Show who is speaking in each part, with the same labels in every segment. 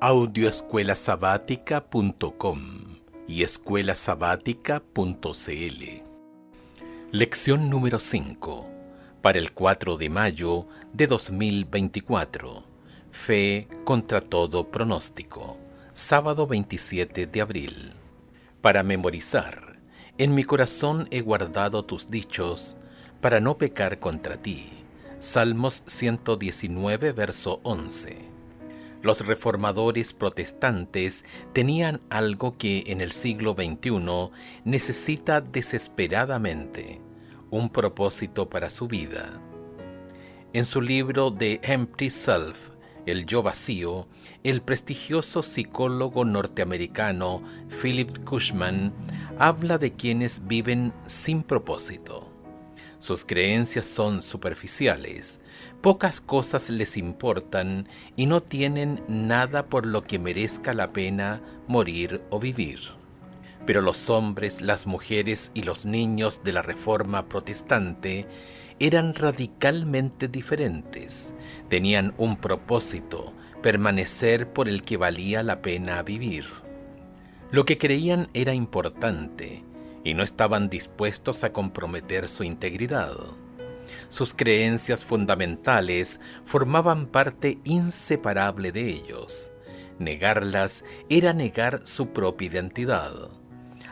Speaker 1: Audioescuelasabática.com y escuelasabática.cl. Lección número 5, para el 4 de mayo de 2024. Fe contra todo pronóstico. Sábado 27 de abril. Para memorizar, en mi corazón he guardado tus dichos, para no pecar contra ti. Salmos 119, verso 11. Los reformadores protestantes tenían algo que en el siglo XXI necesita desesperadamente: un propósito para su vida. En su libro The Empty Self, El Yo Vacío, el prestigioso psicólogo norteamericano Philip Cushman habla de quienes viven sin propósito. Sus creencias son superficiales, pocas cosas les importan y no tienen nada por lo que merezca la pena morir o vivir. Pero los hombres, las mujeres y los niños de la Reforma protestante eran radicalmente diferentes. Tenían un propósito: permanecer por el que valía la pena vivir. Lo que creían era importante y no estaban dispuestos a comprometer su integridad. Sus creencias fundamentales formaban parte inseparable de ellos. Negarlas era negar su propia identidad.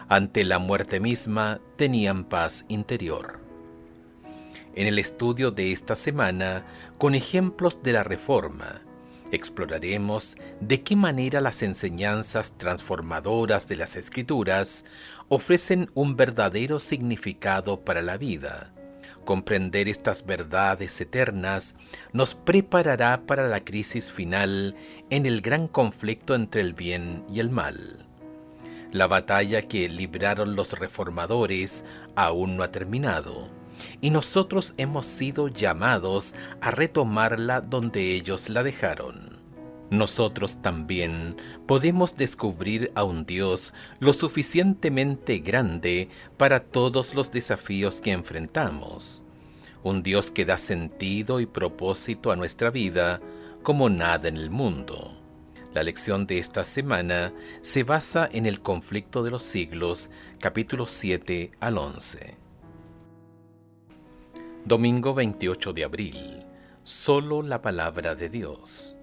Speaker 1: Ante la muerte misma tenían paz interior. En el estudio de esta semana, con ejemplos de la Reforma, exploraremos de qué manera las enseñanzas transformadoras de las Escrituras ofrecen un verdadero significado para la vida. Comprender estas verdades eternas nos preparará para la crisis final en el gran conflicto entre el bien y el mal. La batalla que libraron los reformadores aún no ha terminado, y nosotros hemos sido llamados a retomarla donde ellos la dejaron. Nosotros también podemos descubrir a un Dios lo suficientemente grande para todos los desafíos que enfrentamos. Un Dios que da sentido y propósito a nuestra vida como nada en el mundo. La lección de esta semana se basa en el conflicto de los siglos, capítulos 7 al 11. Domingo 28 de abril. Solo la palabra de Dios.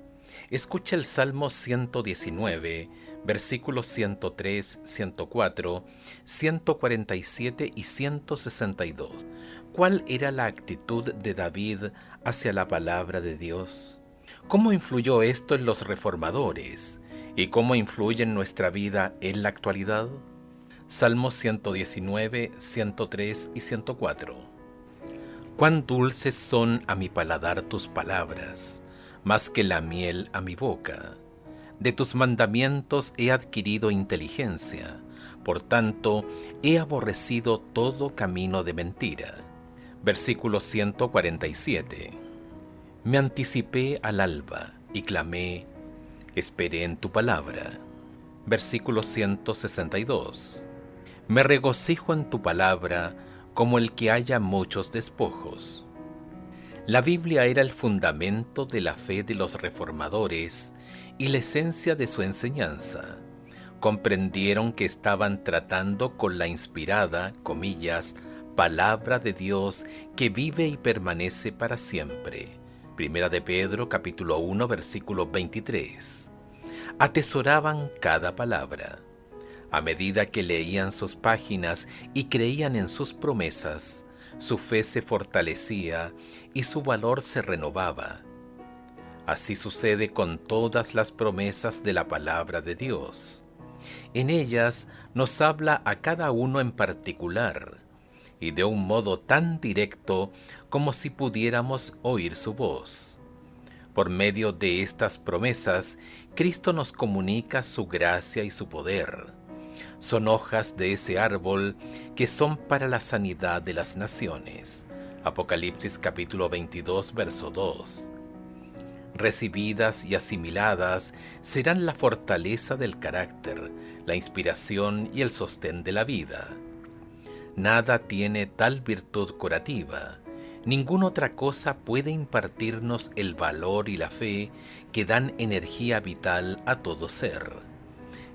Speaker 1: Escucha el Salmo 119, versículos 103, 104, 147 y 162. ¿Cuál era la actitud de David hacia la palabra de Dios? ¿Cómo influyó esto en los reformadores? ¿Y cómo influye en nuestra vida en la actualidad? Salmos 119, 103 y 104. Cuán dulces son a mi paladar tus palabras, más que la miel a mi boca. De tus mandamientos he adquirido inteligencia, por tanto he aborrecido todo camino de mentira. Versículo 147. Me anticipé al alba y clamé, esperé en tu palabra. Versículo 162. Me regocijo en tu palabra como el que haya muchos despojos. La Biblia era el fundamento de la fe de los reformadores y la esencia de su enseñanza. Comprendieron que estaban tratando con la inspirada, comillas, palabra de Dios que vive y permanece para siempre. Primera de Pedro, capítulo 1, versículo 23. Atesoraban cada palabra. A medida que leían sus páginas y creían en sus promesas, su fe se fortalecía y su valor se renovaba. Así sucede con todas las promesas de la palabra de Dios. En ellas nos habla a cada uno en particular, y de un modo tan directo como si pudiéramos oír su voz. Por medio de estas promesas, Cristo nos comunica su gracia y su poder. Son hojas de ese árbol que son para la sanidad de las naciones. Apocalipsis capítulo 22, verso 2. Recibidas y asimiladas serán la fortaleza del carácter, la inspiración y el sostén de la vida. Nada tiene tal virtud curativa, Ninguna otra cosa puede impartirnos el valor y la fe que dan energía vital a todo ser.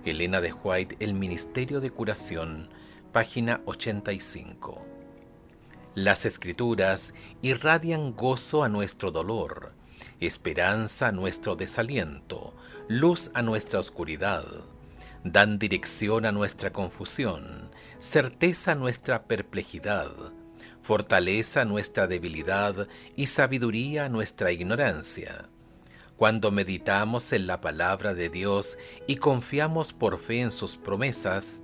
Speaker 1: Elena de White, El Ministerio de Curación, página 85. Las Escrituras irradian gozo a nuestro dolor, esperanza a nuestro desaliento, luz a nuestra oscuridad. Dan dirección a nuestra confusión, certeza a nuestra perplejidad, fortaleza a nuestra debilidad y sabiduría a nuestra ignorancia. Cuando meditamos en la palabra de Dios y confiamos por fe en sus promesas,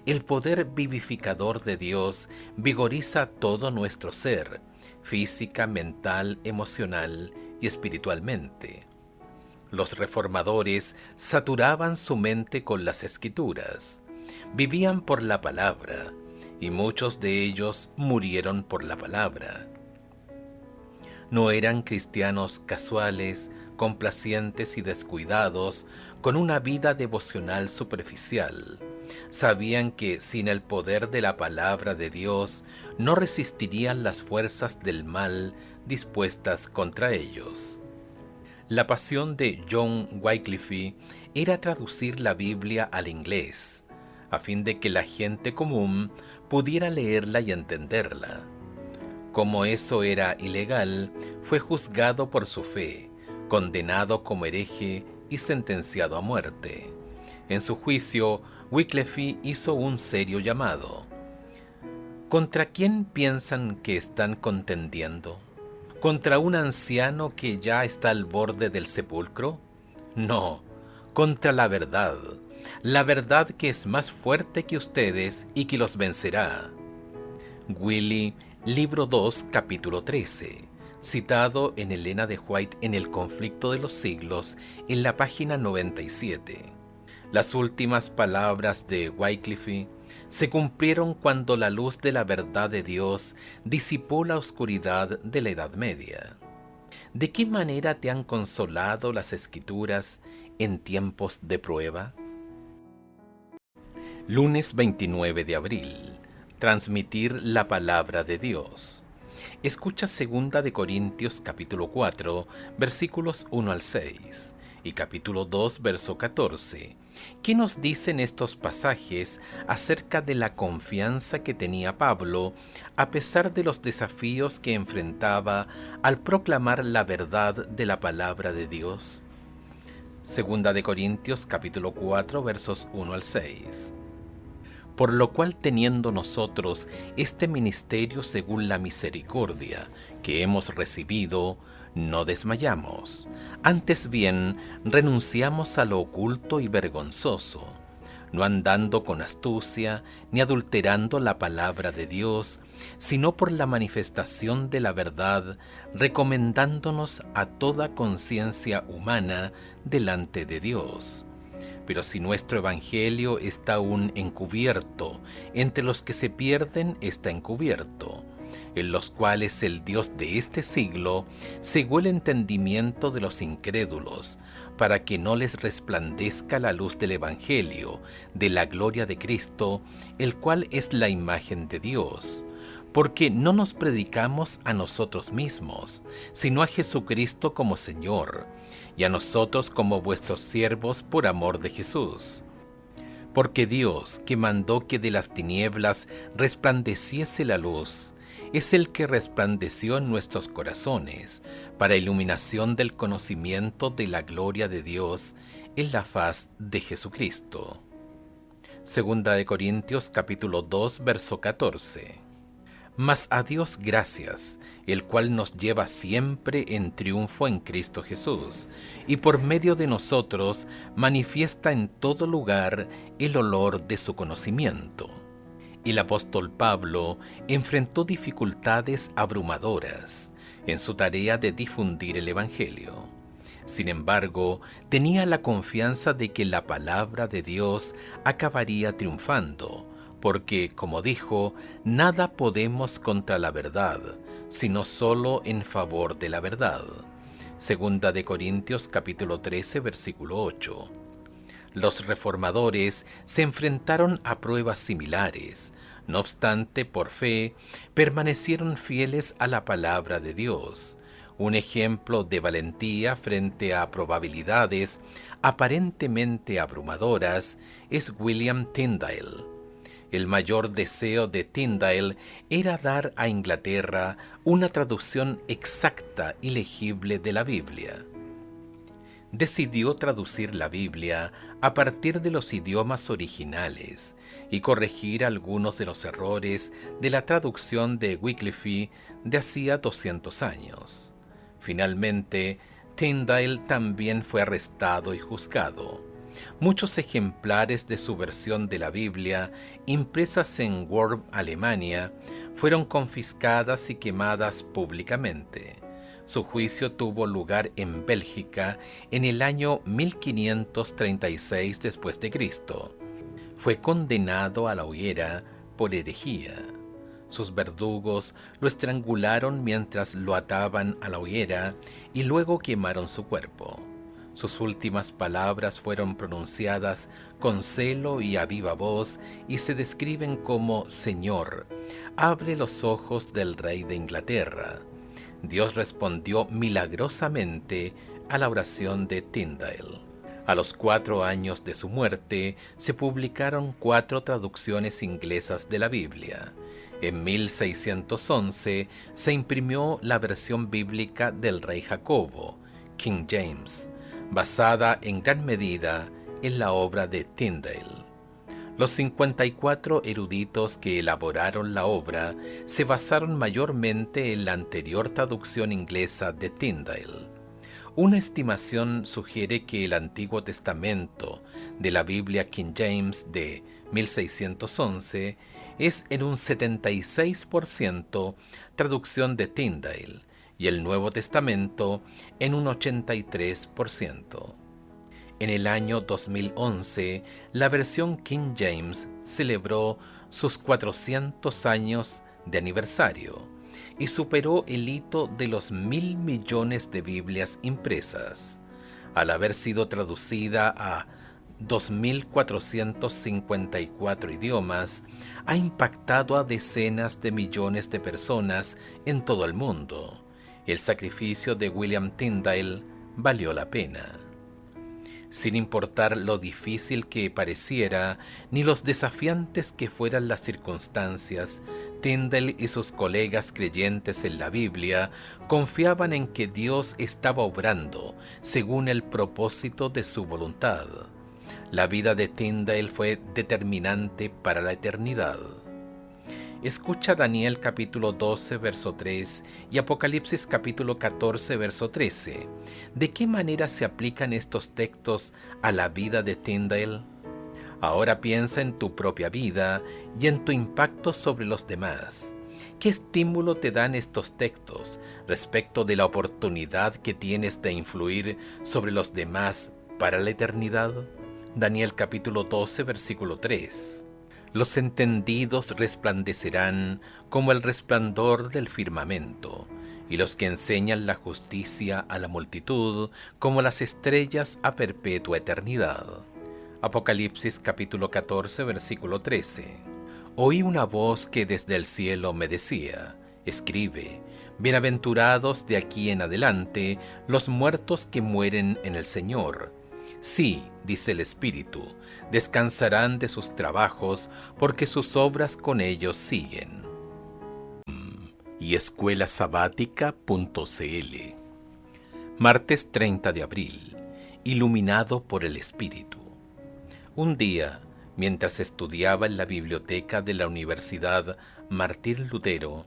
Speaker 1: el poder vivificador de Dios vigoriza todo nuestro ser, física, mental, emocional y espiritualmente. Los reformadores saturaban su mente con las Escrituras, vivían por la palabra, y muchos de ellos murieron por la palabra. No eran cristianos casuales, complacientes y descuidados, con una vida devocional superficial. Sabían que sin el poder de la palabra de Dios no resistirían las fuerzas del mal dispuestas contra ellos. La pasión de John Wycliffe era traducir la Biblia al inglés, a fin de que la gente común pudiera leerla y entenderla. Como eso era ilegal, fue juzgado por su fe, condenado como hereje y sentenciado a muerte. En su juicio, Wycliffe hizo un serio llamado. ¿Contra quién piensan que están contendiendo? ¿Contra un anciano que ya está al borde del sepulcro? No, contra la verdad que es más fuerte que ustedes y que los vencerá. Willy, libro 2, capítulo 13, citado en Elena de White en El conflicto de los siglos, en la página 97. Las últimas palabras de Wycliffe se cumplieron cuando la luz de la verdad de Dios disipó la oscuridad de la Edad Media. ¿De qué manera te han consolado las Escrituras en tiempos de prueba? Lunes 29 de abril. Transmitir la palabra de Dios. Escucha 2 de Corintios capítulo 4, versículos 1 al 6 y capítulo 2, verso 14. ¿Qué nos dicen estos pasajes acerca de la confianza que tenía Pablo a pesar de los desafíos que enfrentaba al proclamar la verdad de la palabra de Dios? 2 de Corintios capítulo 4 versos 1 al 6. Por lo cual, teniendo nosotros este ministerio según la misericordia que hemos recibido, no desmayamos. Antes bien, renunciamos a lo oculto y vergonzoso, no andando con astucia, ni adulterando la palabra de Dios, sino por la manifestación de la verdad, recomendándonos a toda conciencia humana delante de Dios. Pero si nuestro evangelio está aún encubierto, entre los que se pierden está encubierto, en los cuales el Dios de este siglo cegó el entendimiento de los incrédulos, para que no les resplandezca la luz del evangelio, de la gloria de Cristo, el cual es la imagen de Dios. Porque no nos predicamos a nosotros mismos, sino a Jesucristo como Señor, y a nosotros como vuestros siervos por amor de Jesús. Porque Dios, que mandó que de las tinieblas resplandeciese la luz, es el que resplandeció en nuestros corazones, para iluminación del conocimiento de la gloria de Dios en la faz de Jesucristo. 2 de Corintios capítulo 2, verso 14. Mas a Dios gracias, el cual nos lleva siempre en triunfo en Cristo Jesús, y por medio de nosotros manifiesta en todo lugar el olor de su conocimiento. El apóstol Pablo enfrentó dificultades abrumadoras en su tarea de difundir el Evangelio. Sin embargo, tenía la confianza de que la palabra de Dios acabaría triunfando, porque, como dijo, nada podemos contra la verdad, sino solo en favor de la verdad. 2 de Corintios capítulo 13, versículo 8. Los reformadores se enfrentaron a pruebas similares. No obstante, por fe, permanecieron fieles a la palabra de Dios. Un ejemplo de valentía frente a probabilidades aparentemente abrumadoras es William Tyndale. El mayor deseo de Tyndale era dar a Inglaterra una traducción exacta y legible de la Biblia. Decidió traducir la Biblia a partir de los idiomas originales y corregir algunos de los errores de la traducción de Wycliffe de hacía 200 años. Finalmente, Tyndale también fue arrestado y juzgado. Muchos ejemplares de su versión de la Biblia, impresas en Worms, Alemania, fueron confiscadas y quemadas públicamente. Su juicio tuvo lugar en Bélgica en el año 1536 después de Cristo. Fue condenado a la hoguera por herejía. Sus verdugos lo estrangularon mientras lo ataban a la hoguera y luego quemaron su cuerpo. Sus últimas palabras fueron pronunciadas con celo y a viva voz y se describen como: Señor, abre los ojos del rey de Inglaterra. Dios respondió milagrosamente a la oración de Tyndale. A los 4 años de su muerte se publicaron 4 traducciones inglesas de la Biblia. En 1611 se imprimió la versión bíblica del rey Jacobo, King James, basada en gran medida en la obra de Tyndale. Los 54 eruditos que elaboraron la obra se basaron mayormente en la anterior traducción inglesa de Tyndale. Una estimación sugiere que el Antiguo Testamento de la Biblia King James de 1611 es en un 76% traducción de Tyndale y el Nuevo Testamento en un 83%. En el año 2011, la versión King James celebró sus 400 años de aniversario y superó el hito de los 1.000 millones de Biblias impresas. Al haber sido traducida a 2.454 idiomas, ha impactado a decenas de millones de personas en todo el mundo. El sacrificio de William Tyndale valió la pena. Sin importar lo difícil que pareciera, ni los desafiantes que fueran las circunstancias, Tyndale y sus colegas creyentes en la Biblia confiaban en que Dios estaba obrando según el propósito de su voluntad. La vida de Tyndale fue determinante para la eternidad. Escucha Daniel capítulo 12, verso 3 y Apocalipsis capítulo 14, verso 13. ¿De qué manera se aplican estos textos a la vida de Tyndale? Ahora piensa en tu propia vida y en tu impacto sobre los demás. ¿Qué estímulo te dan estos textos respecto de la oportunidad que tienes de influir sobre los demás para la eternidad? Daniel capítulo 12, versículo 3. Los entendidos resplandecerán como el resplandor del firmamento, y los que enseñan la justicia a la multitud como las estrellas a perpetua eternidad. Apocalipsis capítulo 14, versículo 13. Oí una voz que desde el cielo me decía: escribe, bienaventurados de aquí en adelante los muertos que mueren en el Señor. Sí, dice el Espíritu, descansarán de sus trabajos, porque sus obras con ellos siguen. Y escuelasabática.cl. Martes 30 de abril. Iluminado por el Espíritu. Un día, mientras estudiaba en la biblioteca de la Universidad Martín Lutero,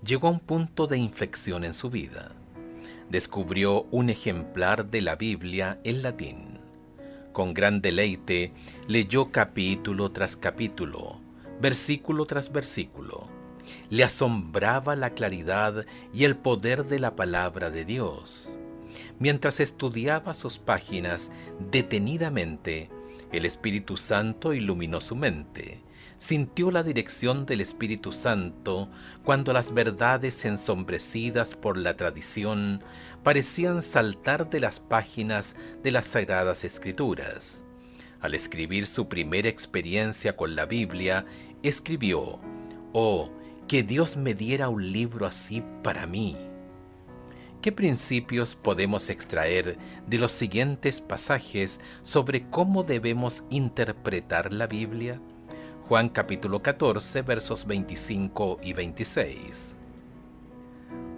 Speaker 1: llegó a un punto de inflexión en su vida. Descubrió un ejemplar de la Biblia en latín. Con gran deleite leyó capítulo tras capítulo, versículo tras versículo. Le asombraba la claridad y el poder de la palabra de Dios. Mientras estudiaba sus páginas detenidamente, el Espíritu Santo iluminó su mente. Sintió la dirección del Espíritu Santo cuando las verdades ensombrecidas por la tradición parecían saltar de las páginas de las Sagradas Escrituras. Al escribir su primera experiencia con la Biblia, escribió: «Oh, que Dios me diera un libro así para mí». ¿Qué principios podemos extraer de los siguientes pasajes sobre cómo debemos interpretar la Biblia? Juan capítulo 14, versos 25 y 26.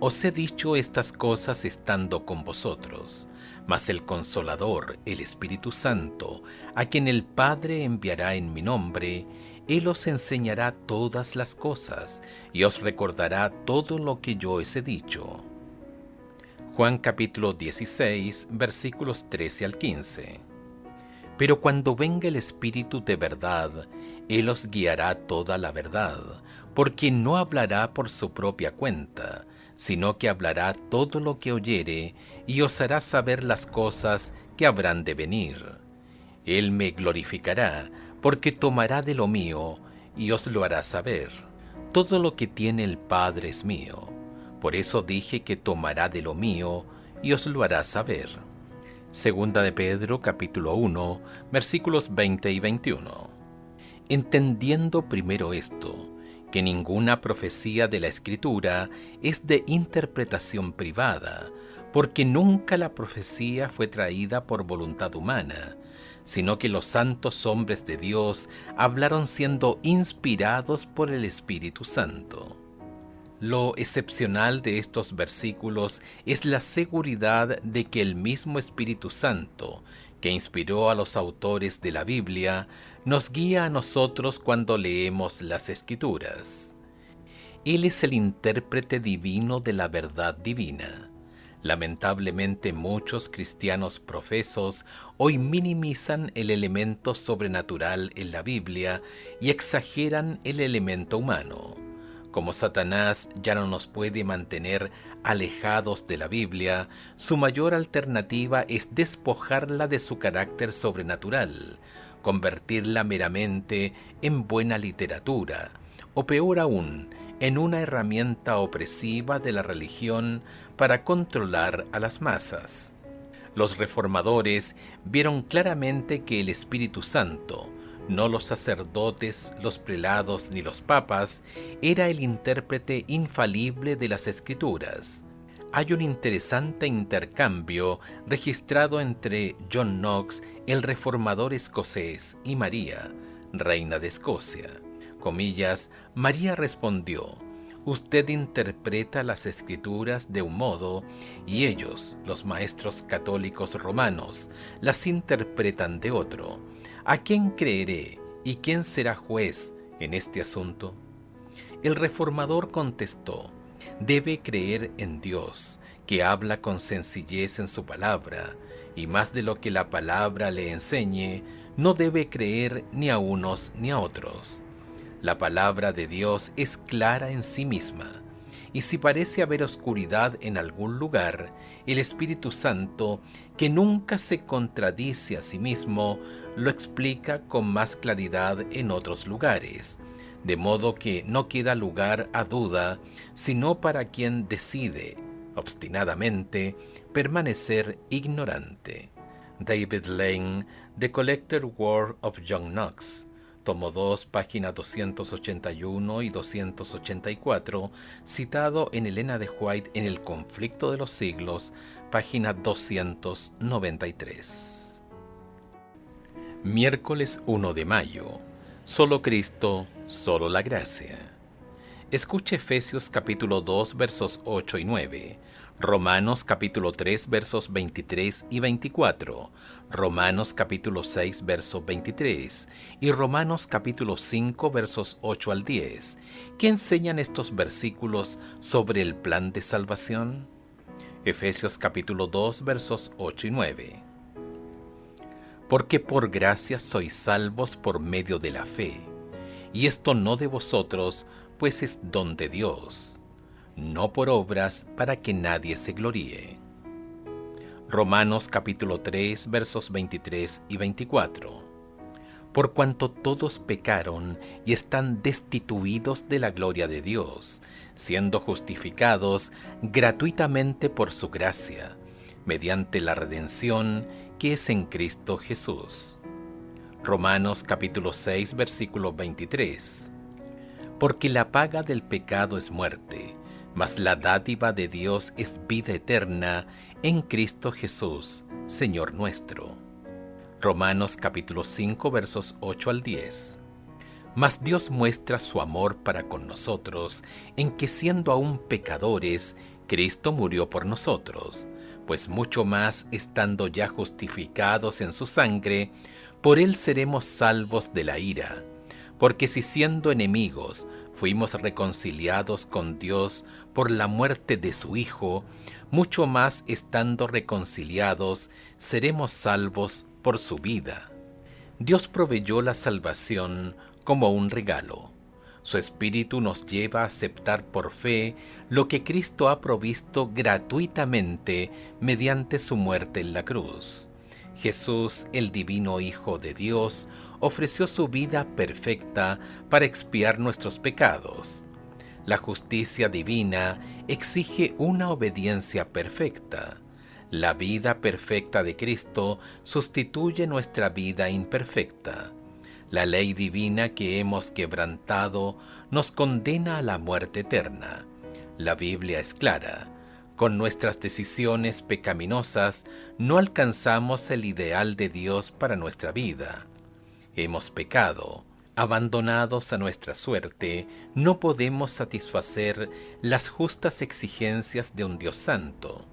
Speaker 1: Os he dicho estas cosas estando con vosotros, mas el Consolador, el Espíritu Santo, a quien el Padre enviará en mi nombre, Él os enseñará todas las cosas y os recordará todo lo que yo os he dicho. Juan capítulo 16, versículos 13 al 15. Pero cuando venga el Espíritu de verdad, Él os guiará toda la verdad, porque no hablará por su propia cuenta, sino que hablará todo lo que oyere, y os hará saber las cosas que habrán de venir. Él me glorificará, porque tomará de lo mío, y os lo hará saber. Todo lo que tiene el Padre es mío. Por eso dije que tomará de lo mío, y os lo hará saber. Segunda de Pedro, capítulo 1, versículos 20 y 21. Entendiendo primero esto, que ninguna profecía de la Escritura es de interpretación privada, porque nunca la profecía fue traída por voluntad humana, sino que los santos hombres de Dios hablaron siendo inspirados por el Espíritu Santo. Lo excepcional de estos versículos es la seguridad de que el mismo Espíritu Santo, que inspiró a los autores de la Biblia, nos guía a nosotros cuando leemos las Escrituras. Él es el intérprete divino de la verdad divina. Lamentablemente muchos cristianos profesos hoy minimizan el elemento sobrenatural en la Biblia y exageran el elemento humano. Como Satanás ya no nos puede mantener alejados de la Biblia, su mayor alternativa es despojarla de su carácter sobrenatural, convertirla meramente en buena literatura, o peor aún, en una herramienta opresiva de la religión para controlar a las masas. Los reformadores vieron claramente que el Espíritu Santo, no los sacerdotes, los prelados ni los papas, era el intérprete infalible de las Escrituras. Hay un interesante intercambio registrado entre John Knox, el reformador escocés, y María, reina de Escocia. Comillas, María respondió: «Usted interpreta las Escrituras de un modo, y ellos, los maestros católicos romanos, las interpretan de otro. ¿A quién creeré y quién será juez en este asunto?». El reformador contestó: «Debe creer en Dios, que habla con sencillez en su palabra, y más de lo que la palabra le enseñe, no debe creer ni a unos ni a otros. La palabra de Dios es clara en sí misma, y si parece haber oscuridad en algún lugar, el Espíritu Santo, que nunca se contradice a sí mismo, lo explica con más claridad en otros lugares, de modo que no queda lugar a duda, sino para quien decide, obstinadamente, permanecer ignorante». David Lane, The Collected Work of John Knox, tomo 2, páginas 281 y 284, citado en Elena de White en El conflicto de los siglos, página 293. Miércoles 1 de mayo. Solo Cristo, solo la gracia. Escuche Efesios capítulo 2, versos 8 y 9. Romanos capítulo 3 versos 23 y 24, Romanos capítulo 6 verso 23 y Romanos capítulo 5 versos 8 al 10. ¿Qué enseñan estos versículos sobre el plan de salvación? Efesios capítulo 2 versos 8 y 9. Porque por gracia sois salvos por medio de la fe, y esto no de vosotros, pues es don de Dios, no por obras, para que nadie se gloríe. Romanos capítulo 3 versos 23 y 24. Por cuanto todos pecaron y están destituidos de la gloria de Dios, siendo justificados gratuitamente por su gracia, mediante la redención que es en Cristo Jesús. Romanos capítulo 6, versículo 23. Porque la paga del pecado es muerte, mas la dádiva de Dios es vida eterna en Cristo Jesús, Señor nuestro. Romanos capítulo 5, versos 8 al 10. Mas Dios muestra su amor para con nosotros en que siendo aún pecadores, Cristo murió por nosotros, pues mucho más estando ya justificados en su sangre, por él seremos salvos de la ira. Porque si siendo enemigos fuimos reconciliados con Dios por la muerte de su Hijo, mucho más estando reconciliados seremos salvos por su vida. Dios proveyó la salvación como un regalo. Su Espíritu nos lleva a aceptar por fe lo que Cristo ha provisto gratuitamente mediante su muerte en la cruz. Jesús, el divino Hijo de Dios, ofreció su vida perfecta para expiar nuestros pecados. La justicia divina exige una obediencia perfecta. La vida perfecta de Cristo sustituye nuestra vida imperfecta. La ley divina que hemos quebrantado nos condena a la muerte eterna. La Biblia es clara. Con nuestras decisiones pecaminosas no alcanzamos el ideal de Dios para nuestra vida. Hemos pecado. Abandonados a nuestra suerte, no podemos satisfacer las justas exigencias de un Dios santo.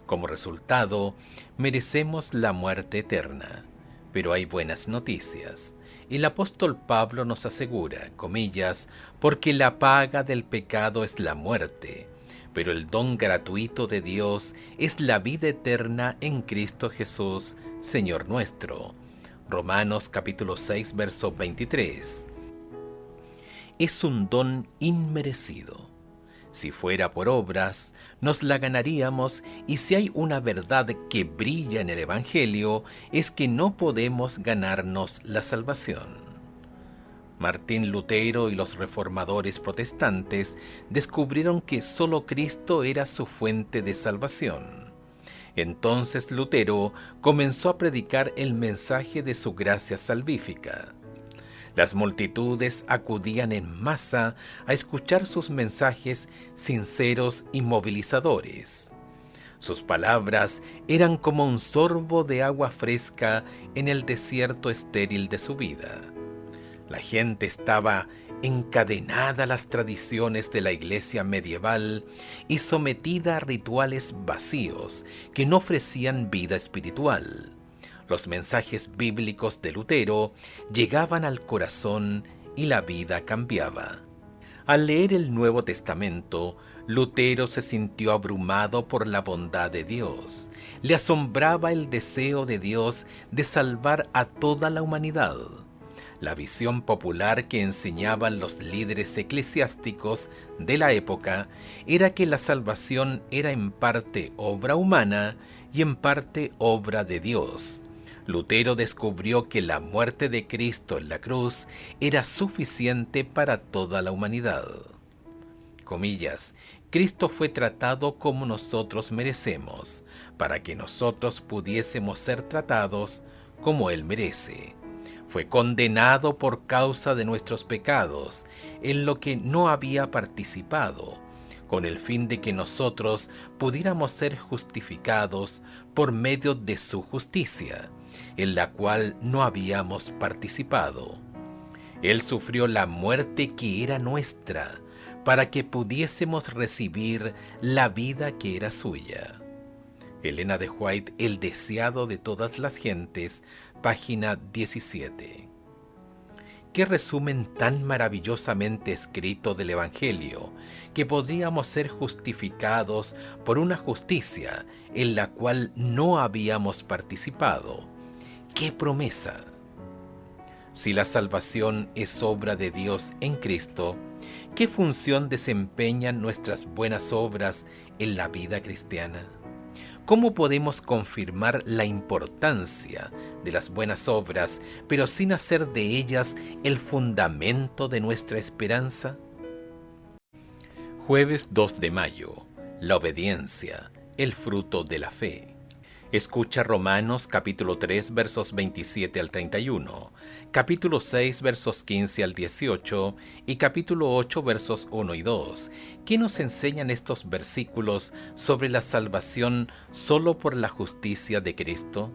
Speaker 1: Como resultado, merecemos la muerte eterna. Pero hay buenas noticias. El apóstol Pablo nos asegura, comillas, porque la paga del pecado es la muerte, pero el don gratuito de Dios es la vida eterna en Cristo Jesús, Señor nuestro. Romanos capítulo 6, verso 23. Es un don inmerecido. Si fuera por obras, nos la ganaríamos, y si hay una verdad que brilla en el Evangelio, es que no podemos ganarnos la salvación. Martín Lutero y los reformadores protestantes descubrieron que solo Cristo era su fuente de salvación. Entonces Lutero comenzó a predicar el mensaje de su gracia salvífica. Las multitudes acudían en masa a escuchar sus mensajes sinceros y movilizadores. Sus palabras eran como un sorbo de agua fresca en el desierto estéril de su vida. La gente estaba encadenada a las tradiciones de la iglesia medieval y sometida a rituales vacíos que no ofrecían vida espiritual. Los mensajes bíblicos de Lutero llegaban al corazón y la vida cambiaba. Al leer el Nuevo Testamento, Lutero se sintió abrumado por la bondad de Dios. Le asombraba el deseo de Dios de salvar a toda la humanidad. La visión popular que enseñaban los líderes eclesiásticos de la época era que la salvación era en parte obra humana y en parte obra de Dios. Lutero descubrió que la muerte de Cristo en la cruz era suficiente para toda la humanidad. Comillas, Cristo fue tratado como nosotros merecemos, para que nosotros pudiésemos ser tratados como Él merece. Fue condenado por causa de nuestros pecados, en lo que no había participado, con el fin de que nosotros pudiéramos ser justificados por medio de su justicia, en la cual no habíamos participado. Él sufrió la muerte que era nuestra, para que pudiésemos recibir la vida que era suya. Elena de White, El deseado de todas las gentes, página 17. Qué resumen tan maravillosamente escrito del Evangelio, que podríamos ser justificados por una justicia en la cual no habíamos participado. ¡Qué promesa! Si la salvación es obra de Dios en Cristo, ¿qué función desempeñan nuestras buenas obras en la vida cristiana? ¿Cómo podemos confirmar la importancia de las buenas obras, pero sin hacer de ellas el fundamento de nuestra esperanza? Jueves 2 de mayo. La obediencia, el fruto de la fe. Escucha Romanos capítulo 3 versos 27 al 31, capítulo 6 versos 15 al 18 y capítulo 8 versos 1 y 2. ¿Qué nos enseñan estos versículos sobre la salvación solo por la justicia de Cristo?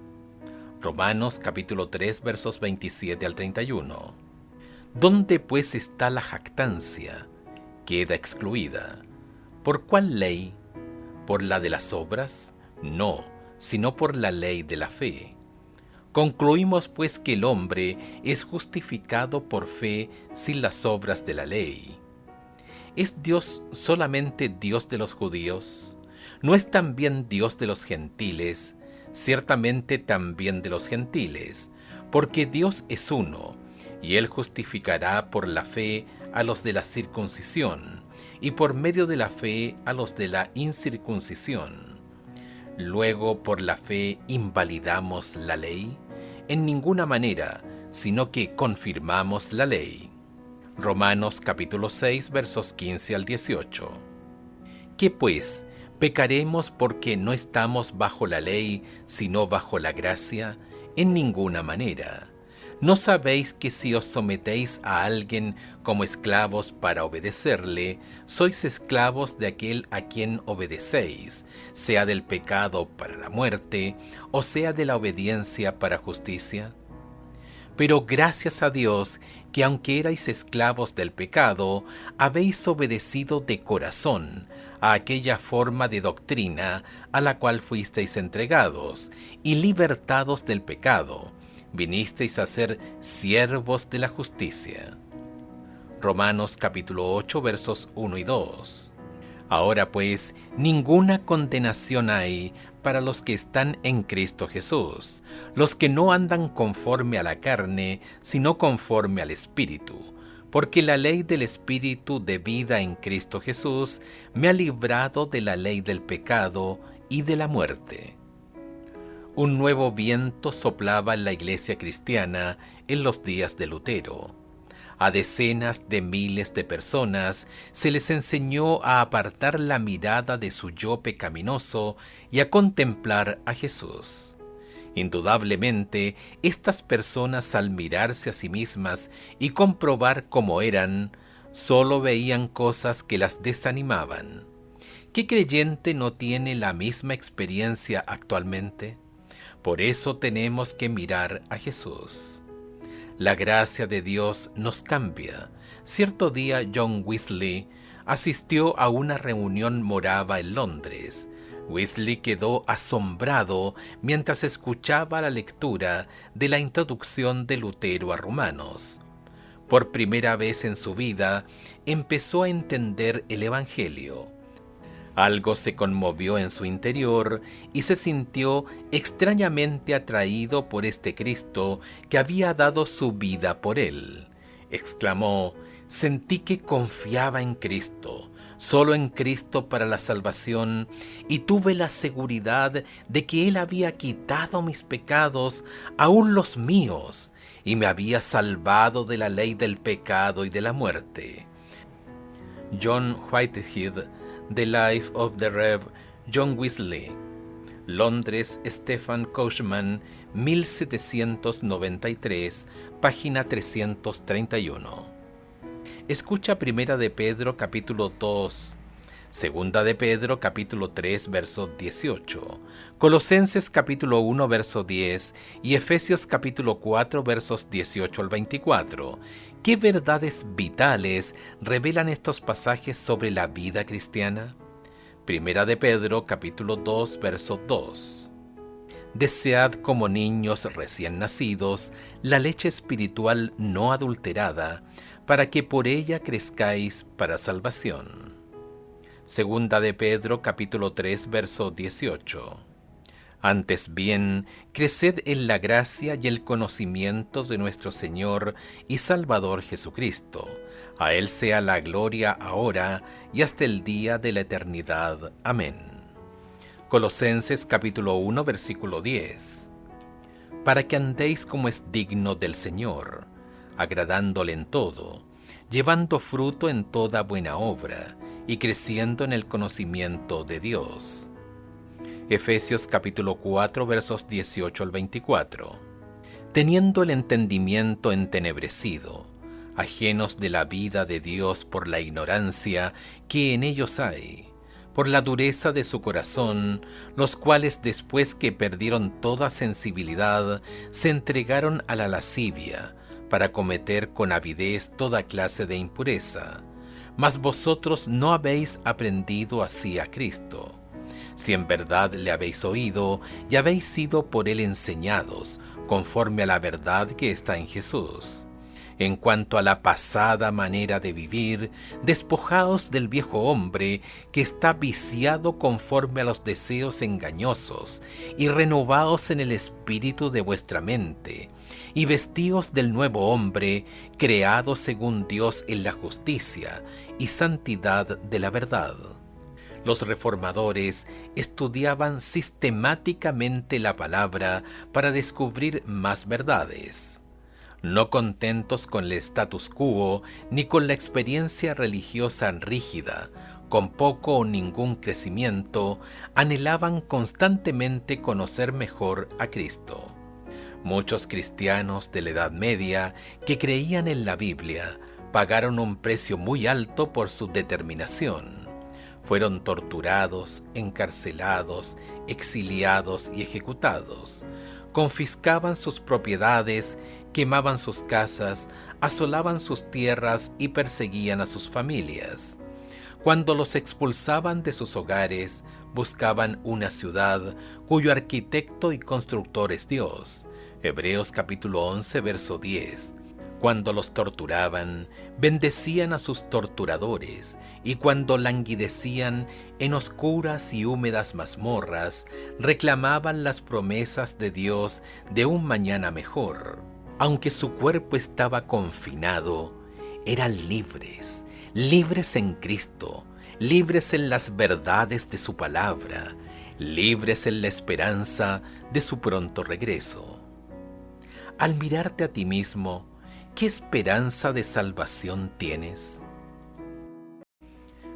Speaker 1: Romanos capítulo 3 versos 27 al 31. ¿Dónde pues está la jactancia? Queda excluida. ¿Por cuál ley? ¿Por la de las obras? No, sino por la ley de la fe. Concluimos pues que el hombre es justificado por fe sin las obras de la ley. ¿Es Dios solamente Dios de los judíos? ¿No es también Dios de los gentiles? Ciertamente también de los gentiles, porque Dios es uno, y Él justificará por la fe a los de la circuncisión, y por medio de la fe a los de la incircuncisión. Luego, por la fe, ¿invalidamos la ley? En ninguna manera, sino que confirmamos la ley. Romanos capítulo 6, versos 15 al 18. ¿Qué pues? ¿Pecaremos porque no estamos bajo la ley, sino bajo la gracia? En ninguna manera. ¿No sabéis que si os sometéis a alguien como esclavos para obedecerle, sois esclavos de aquel a quien obedecéis, sea del pecado para la muerte, o sea de la obediencia para justicia? Pero gracias a Dios que aunque erais esclavos del pecado, habéis obedecido de corazón a aquella forma de doctrina a la cual fuisteis entregados, y libertados del pecado, vinisteis a ser siervos de la justicia. Romanos capítulo 8 versos 1 y 2. Ahora pues, ninguna condenación hay para los que están en Cristo Jesús, los que no andan conforme a la carne, sino conforme al Espíritu, porque la ley del Espíritu de vida en Cristo Jesús me ha librado de la ley del pecado y de la muerte. Un nuevo viento soplaba en la iglesia cristiana en los días de Lutero. A decenas de miles de personas se les enseñó a apartar la mirada de su yo pecaminoso y a contemplar a Jesús. Indudablemente, estas personas al mirarse a sí mismas y comprobar cómo eran, solo veían cosas que las desanimaban. ¿Qué creyente no tiene la misma experiencia actualmente? Por eso tenemos que mirar a Jesús. La gracia de Dios nos cambia. Cierto día John Wesley asistió a una reunión morava en Londres. Wesley quedó asombrado mientras escuchaba la lectura de la introducción de Lutero a Romanos. Por primera vez en su vida empezó a entender el Evangelio. Algo se conmovió en su interior y se sintió extrañamente atraído por este Cristo que había dado su vida por él. Exclamó: «Sentí que confiaba en Cristo, solo en Cristo para la salvación, y tuve la seguridad de que Él había quitado mis pecados, aun los míos, y me había salvado de la ley del pecado y de la muerte». John Whitehead, The Life of the Rev. John Wesley. Londres, Stephen Cushman, 1793, página 331. Escucha Primera de Pedro capítulo 2, Segunda de Pedro capítulo 3 verso 18, Colosenses capítulo 1 verso 10 y Efesios capítulo 4 versos 18 al 24. ¿Qué verdades vitales revelan estos pasajes sobre la vida cristiana? Primera de Pedro capítulo 2 verso 2. Desead como niños recién nacidos la leche espiritual no adulterada, para que por ella crezcáis para salvación. Segunda de Pedro capítulo 3 verso 18. Antes bien, creced en la gracia y el conocimiento de nuestro Señor y Salvador Jesucristo. A Él sea la gloria ahora y hasta el día de la eternidad. Amén. Colosenses capítulo 1 versículo 10. Para que andéis como es digno del Señor, agradándole en todo, llevando fruto en toda buena obra y creciendo en el conocimiento de Dios. Efesios capítulo 4 versos 18 al 24. Teniendo el entendimiento entenebrecido, ajenos de la vida de Dios por la ignorancia que en ellos hay, por la dureza de su corazón, los cuales después que perdieron toda sensibilidad, se entregaron a la lascivia, para cometer con avidez toda clase de impureza. Mas vosotros no habéis aprendido así a Cristo. Si en verdad le habéis oído y habéis sido por él enseñados, conforme a la verdad que está en Jesús. En cuanto a la pasada manera de vivir, despojaos del viejo hombre que está viciado conforme a los deseos engañosos, y renovaos en el espíritu de vuestra mente, y vestíos del nuevo hombre, creado según Dios en la justicia y santidad de la verdad. Los reformadores estudiaban sistemáticamente la palabra para descubrir más verdades. No contentos con el status quo ni con la experiencia religiosa rígida, con poco o ningún crecimiento, anhelaban constantemente conocer mejor a Cristo. Muchos cristianos de la Edad Media que creían en la Biblia pagaron un precio muy alto por su determinación. Fueron torturados, encarcelados, exiliados y ejecutados. Confiscaban sus propiedades, quemaban sus casas, asolaban sus tierras y perseguían a sus familias. Cuando los expulsaban de sus hogares, buscaban una ciudad cuyo arquitecto y constructor es Dios. Hebreos capítulo 11, verso 10. Cuando los torturaban, bendecían a sus torturadores, y cuando languidecían en oscuras y húmedas mazmorras, reclamaban las promesas de Dios de un mañana mejor. Aunque su cuerpo estaba confinado, eran libres, libres en Cristo, libres en las verdades de su palabra, libres en la esperanza de su pronto regreso. Al mirarte a ti mismo, ¿qué esperanza de salvación tienes?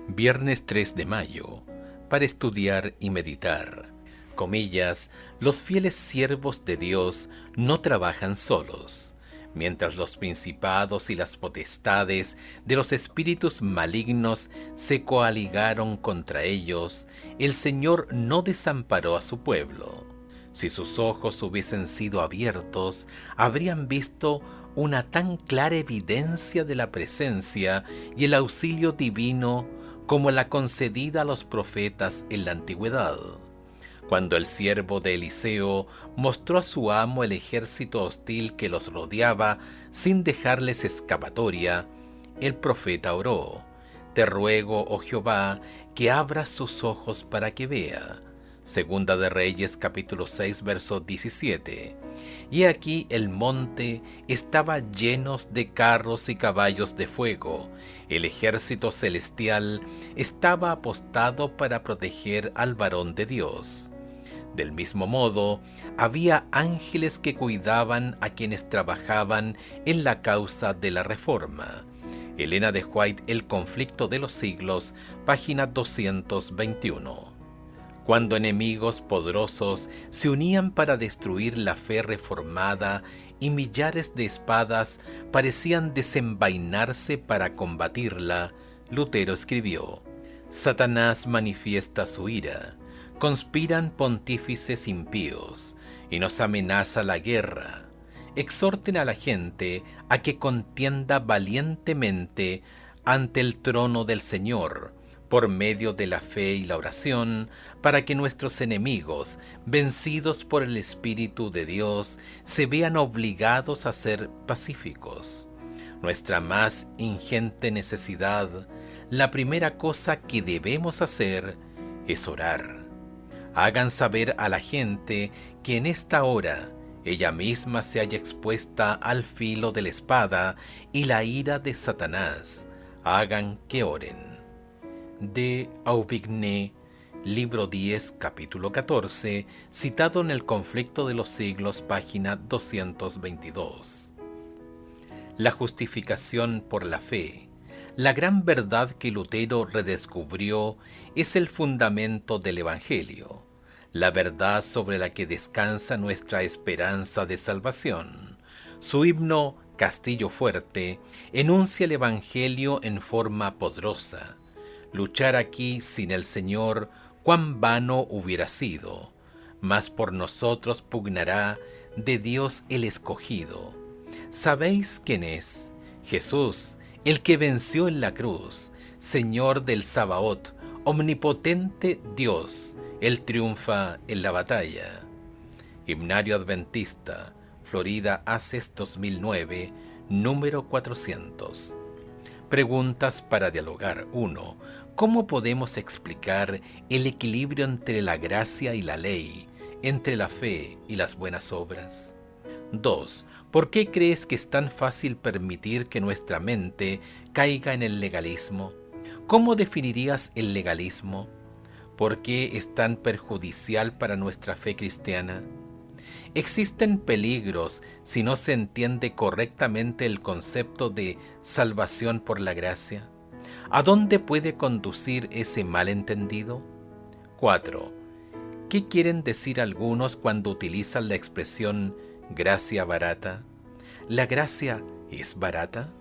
Speaker 1: Viernes 3 de mayo, para estudiar y meditar. Comillas, los fieles siervos de Dios no trabajan solos. Mientras los principados y las potestades de los espíritus malignos se coaligaron contra ellos, el Señor no desamparó a su pueblo. Si sus ojos hubiesen sido abiertos, habrían visto una tan clara evidencia de la presencia y el auxilio divino como la concedida a los profetas en la antigüedad. Cuando el siervo de Eliseo mostró a su amo el ejército hostil que los rodeaba sin dejarles escapatoria, el profeta oró: «Te ruego, oh Jehová, que abras sus ojos para que vea». Segunda de Reyes capítulo 6 verso 17. Y aquí el monte estaba lleno de carros y caballos de fuego. El ejército celestial estaba apostado para proteger al varón de Dios. Del mismo modo, había ángeles que cuidaban a quienes trabajaban en la causa de la reforma. Elena de White, El conflicto de los siglos, página 221. Cuando enemigos poderosos se unían para destruir la fe reformada y millares de espadas parecían desenvainarse para combatirla, Lutero escribió: «Satanás manifiesta su ira, conspiran pontífices impíos y nos amenaza la guerra. Exhorten a la gente a que contienda valientemente ante el trono del Señor, por medio de la fe y la oración, para que nuestros enemigos, vencidos por el Espíritu de Dios, se vean obligados a ser pacíficos. Nuestra más ingente necesidad, la primera cosa que debemos hacer, es orar. Hagan saber a la gente que en esta hora ella misma se halla expuesta al filo de la espada y la ira de Satanás. Hagan que oren». De Aubigné, libro 10, capítulo 14, citado en El conflicto de los siglos, página 222. La justificación por la fe, la gran verdad que Lutero redescubrió, es el fundamento del Evangelio. la verdad sobre la que descansa nuestra esperanza de salvación. Su himno, Castillo Fuerte, enuncia el Evangelio en forma poderosa. Luchar aquí sin el Señor, cuán vano hubiera sido, mas por nosotros pugnará de Dios el escogido. ¿Sabéis quién es? Jesús, el que venció en la cruz, Señor del Sabaoth, omnipotente Dios, Él triunfa en la batalla. Himnario Adventista, Florida Haces 2009, número 400. Preguntas para dialogar. 1. ¿Cómo podemos explicar el equilibrio entre la gracia y la ley, entre la fe y las buenas obras? 2. ¿Por qué crees que es tan fácil permitir que nuestra mente caiga en el legalismo? ¿Cómo definirías el legalismo? ¿Por qué es tan perjudicial para nuestra fe cristiana? ¿Existen peligros si no se entiende correctamente el concepto de salvación por la gracia? ¿A dónde puede conducir ese malentendido? 4. ¿Qué quieren decir algunos cuando utilizan la expresión gracia barata? ¿La gracia es barata?